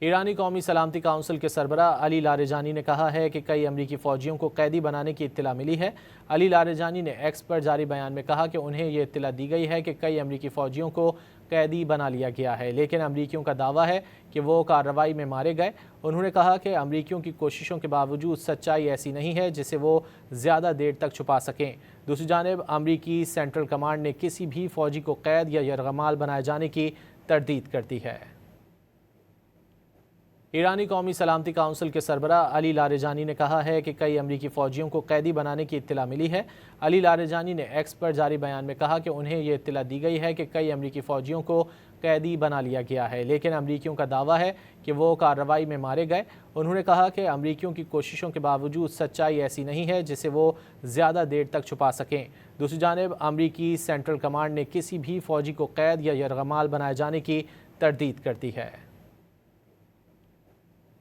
ایرانی قومی سلامتی کونسل کے سربراہ علی لاریجانی نے کہا ہے کہ کئی امریکی فوجیوں کو قیدی بنانے کی اطلاع ملی ہے۔ علی لاریجانی نے ایکس پر جاری بیان میں کہا کہ انہیں یہ اطلاع دی گئی ہے کہ کئی امریکی فوجیوں کو قیدی بنا لیا گیا ہے، لیکن امریکیوں کا دعویٰ ہے کہ وہ کارروائی میں مارے گئے۔ انہوں نے کہا کہ امریکیوں کی کوششوں کے باوجود سچائی ایسی نہیں ہے جسے وہ زیادہ دیر تک چھپا سکیں۔ دوسری جانب امریکی سینٹرل کمانڈ نے کسی بھی فوجی کو قید یا یرغمال بنائے جانے کی تردید کر دی ہے۔ ایرانی قومی سلامتی کونسل کے سربراہ علی لاریجانی نے کہا ہے کہ کئی امریکی فوجیوں کو قیدی بنانے کی اطلاع ملی ہے۔ علی لاریجانی نے ایکس پر جاری بیان میں کہا کہ انہیں یہ اطلاع دی گئی ہے کہ کئی امریکی فوجیوں کو قیدی بنا لیا گیا ہے، لیکن امریکیوں کا دعویٰ ہے کہ وہ کارروائی میں مارے گئے۔ انہوں نے کہا کہ امریکیوں کی کوششوں کے باوجود سچائی ایسی نہیں ہے جسے وہ زیادہ دیر تک چھپا سکیں۔ دوسری جانب امریکی سینٹرل کمانڈ نے کسی بھی فوجی کو قید یا یرغمال بنائے جانے کی تردید کر دی ہے۔